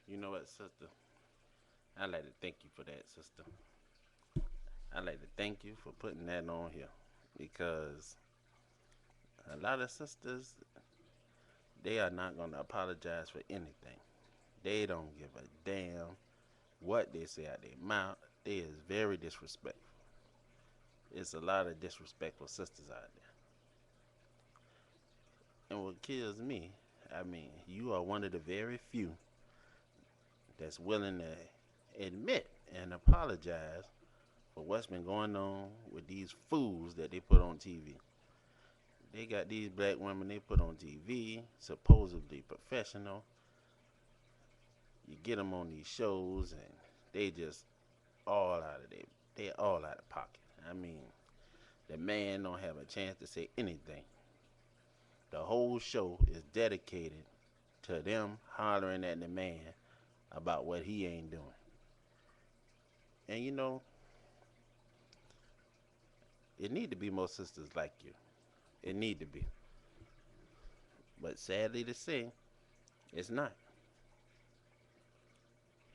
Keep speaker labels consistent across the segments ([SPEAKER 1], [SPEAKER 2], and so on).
[SPEAKER 1] You know what, sister? I'd like to thank you for that, sister. I'd like to thank you for putting that on here because a lot of sisters, they are not going to apologize for anything. They don't give a damn what they say out their mouth. They is very disrespectful. It's a lot of disrespectful sisters out there. And what kills me, I mean, you are one of the very few that's willing to admit and apologize for what's been going on with these fools that they put on TV. They got these black women they put on TV, supposedly professional. You get them on these shows and they just all out of they all out of pocket. I mean, the man don't have a chance to say anything. The whole show is dedicated to them hollering at the man about what he ain't doing. And you know, it need to be more sisters like you. It need to be. But sadly to say, it's not.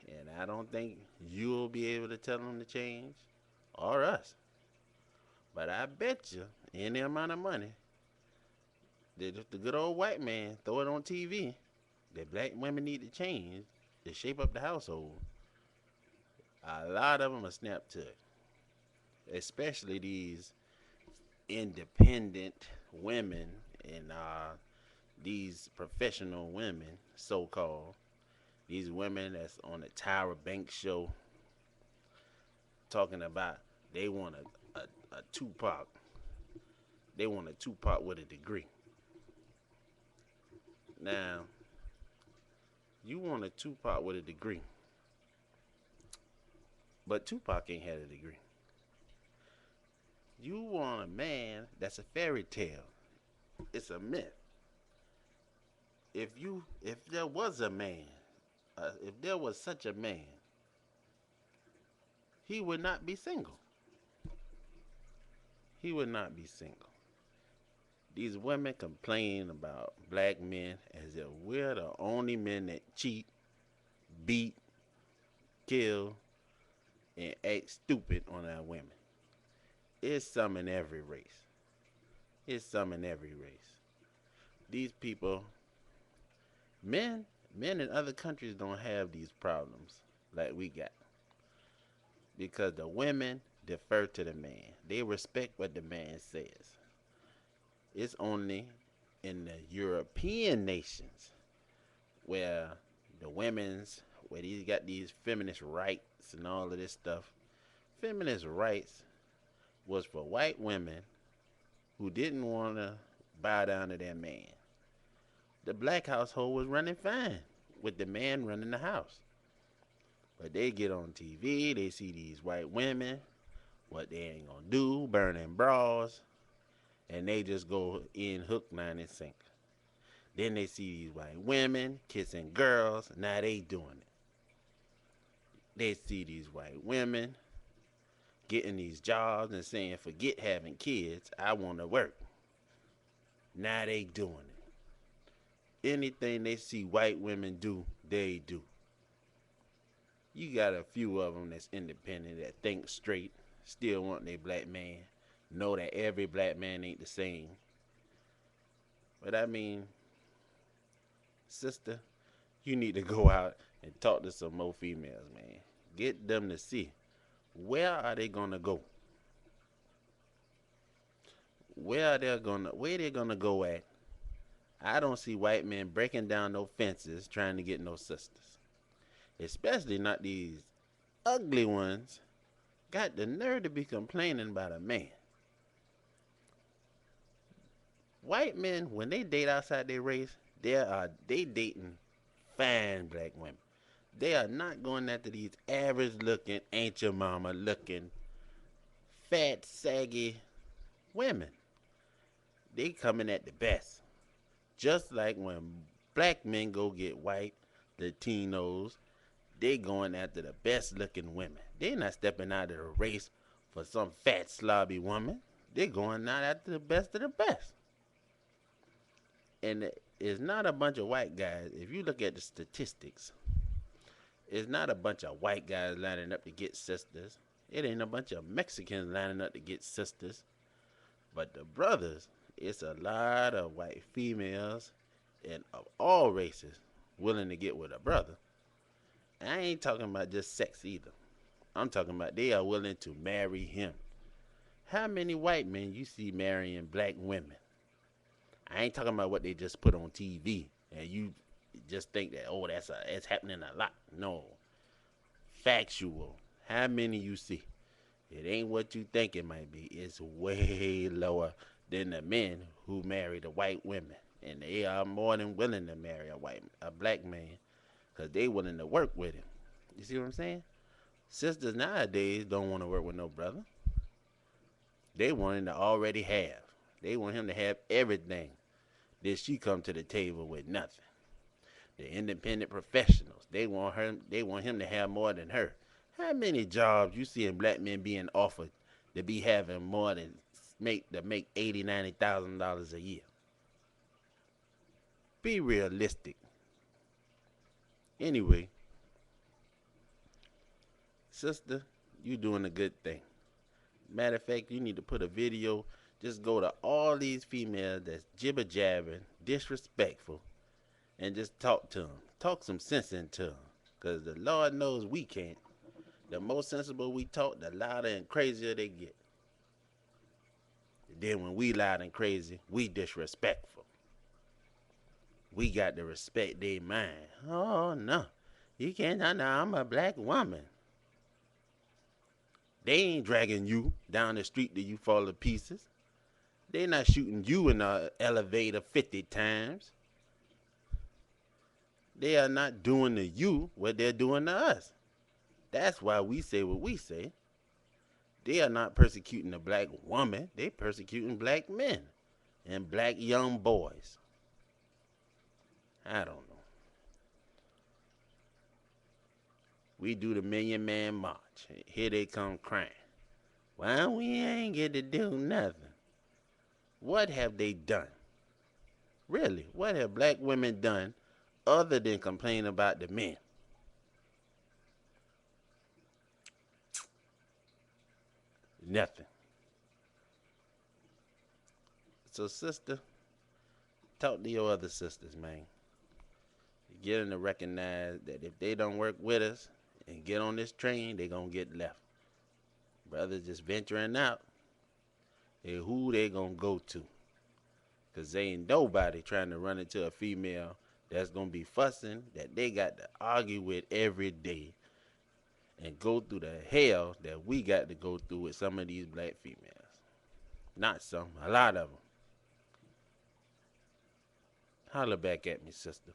[SPEAKER 1] And I don't think you'll be able to tell them to change or us. But I bet you any amount of money that if the good old white man throw it on TV, that black women need to change to shape up the household. A lot of them will snap to it, especially these independent women and these professional women, so called. These women that's on the Tyra Banks show talking about they want a Tupac. They want a Tupac with a degree. Now, you want a Tupac with a degree, but Tupac ain't had a degree. You want a man that's a fairy tale. It's a myth. If there was a man, if there was such a man, he would not be single. He would not be single. These women complain about black men as if we're the only men that cheat, beat, kill, and act stupid on our women. It's some in every race. It's some in every race. These people, men in other countries don't have these problems like we got because the women defer to the man. They respect what the man says. It's only in the European nations where the women's where these got these feminist rights and all of this stuff. Feminist rights was for white women who didn't want to bow down to their man. The black household was running fine with the man running the house. But they get on TV, they see these white women, what they ain't gonna do, burning bras, and they just go in hook, line, and sinker. Then they see these white women kissing girls, now they doing it. They see these white women getting these jobs and saying, forget having kids, I want to work. Now they doing it. Anything they see white women do, they do. You got a few of them that's independent, that think straight, still want their black man, know that every black man ain't the same. But I mean, sister, you need to go out and talk to some more females, man. Get them to see where are they gonna go? Where they gonna go at? I don't see white men breaking down no fences trying to get no sisters. Especially not these ugly ones. Got the nerve to be complaining about a man. White men, when they date outside their race, they dating fine black women. They are not going after these average looking, ain't your mama looking, fat, saggy women. They coming at the best. Just like when black men go get white Latinos, they going after the best looking women. They not stepping out of the race for some fat slobby woman. They going out after the best of the best. And it's not a bunch of white guys. If you look at the statistics, It's not a bunch of white guys lining up to get sisters. It ain't a bunch of Mexicans lining up to get sisters. But the brothers, it's a lot of white females and of all races willing to get with a brother. I ain't talking about just sex either. I'm talking about they are willing to marry him. How many white men you see marrying black women? I ain't talking about what they just put on TV and you just think that it's happening a lot. No, factual. How many you see? It ain't what you think it might be. It's way lower than the men who marry the white women, and they are more than willing to marry a black man, cause they willing to work with him. You see what I'm saying? Sisters nowadays don't want to work with no brother. They want him to already have. They want him to have everything. Then she come to the table with nothing. The independent professionals. They want her. They want him to have more than her. How many jobs you seeing black men being offered to be having more than make $80,000, $90,000 a year? Be realistic. Anyway, sister, you doing a good thing. Matter of fact, you need to put a video. Just go to all these females that's jibber jabbing, disrespectful, and just talk to them. Talk some sense into them. Because the Lord knows we can't. The more sensible we talk, the louder and crazier they get. Then when we loud and crazy, we disrespectful. We got to respect their mind. Oh no, you can't. No, I'm a black woman. They ain't dragging you down the street till you fall to pieces. They not shooting you in the elevator 50 times. They are not doing to you what they're doing to us. That's why we say what we say. They are not persecuting the black woman. They persecuting black men and black young boys. I don't know. We do the Million Man March. Here they come crying. Well, we ain't get to do nothing. What have they done? Really, what have black women done other than complain about the men? Nothing. So, sister, talk to your other sisters, man. Get them to recognize that if they don't work with us and get on this train, they gonna get left. Brothers just venturing out, and who they gonna go to? Cause they ain't nobody trying to run into a female that's gonna be fussing that they got to argue with every day and go through the hell that we got to go through with some of these black females. Not some, a lot of them. Holler back at me, sister.